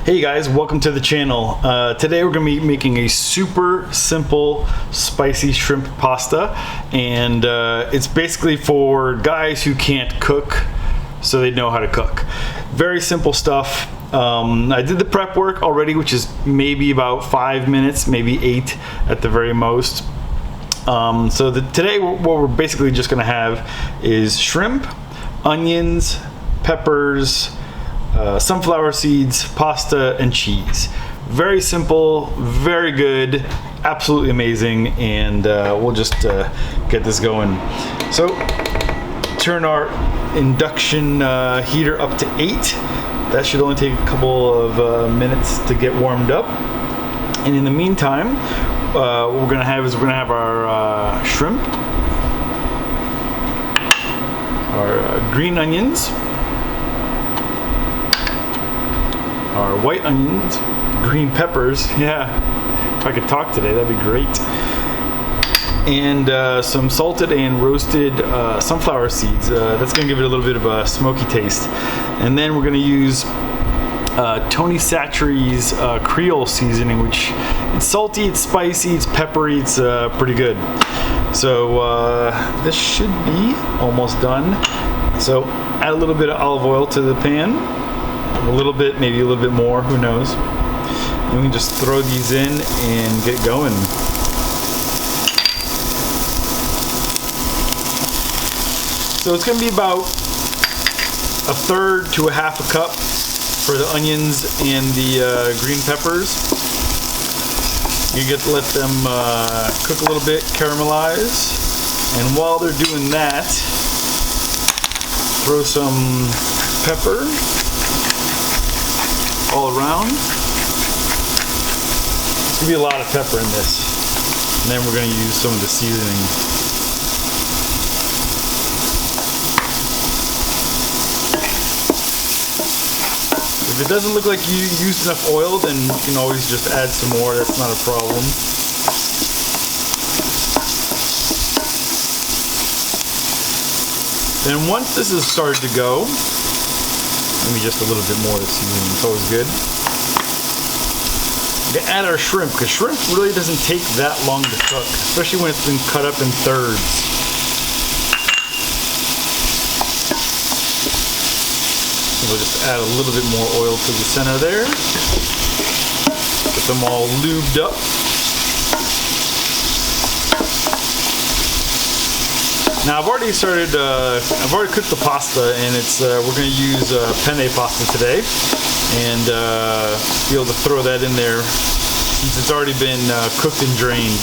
Hey guys, welcome to the channel. Today we're going to be making a super simple spicy shrimp pasta, and it's basically for guys who can't cook so they know how to cook. Very simple stuff. I did the prep work already, which is maybe about 5 minutes, maybe 8 at the very most. Today what we're basically just going to have is shrimp, onions, peppers, sunflower seeds, pasta, and cheese. Very simple, very good, absolutely amazing, and we'll just get this going. So turn our induction heater up to 8. That should only take a couple of minutes to get warmed up. And in the meantime, what we're gonna have our shrimp, our green onions, our white onions, green peppers, yeah, if I could talk today, that'd be great, and some salted and roasted sunflower seeds. That's gonna give it a little bit of a smoky taste. And then we're gonna use Tony Chachere's Creole Seasoning, which it's salty, it's spicy, it's peppery, it's pretty good. So this should be almost done. So add a little bit of olive oil to the pan. A little bit, maybe a little bit more, who knows. And we can just throw these in and get going. So it's going to be about 1/3 to 1/2 cup for the onions and the green peppers. You get to let them cook a little bit, caramelize. And while they're doing that, throw some pepper all around. There's gonna be a lot of pepper in this, and then we're gonna use some of the seasoning. If it doesn't look like you used enough oil, then you can always just add some more. That's not a problem. Then once this is started to go, maybe just a little bit more of the seasoning, it's always good. We can add our shrimp, because shrimp really doesn't take that long to cook, especially when it's been cut up in thirds. So we'll just add a little bit more oil to the center there. Get them all lubed up. Now I've already cooked the pasta, and it's we're going to use penne pasta today, and be able to throw that in there since it's already been cooked and drained.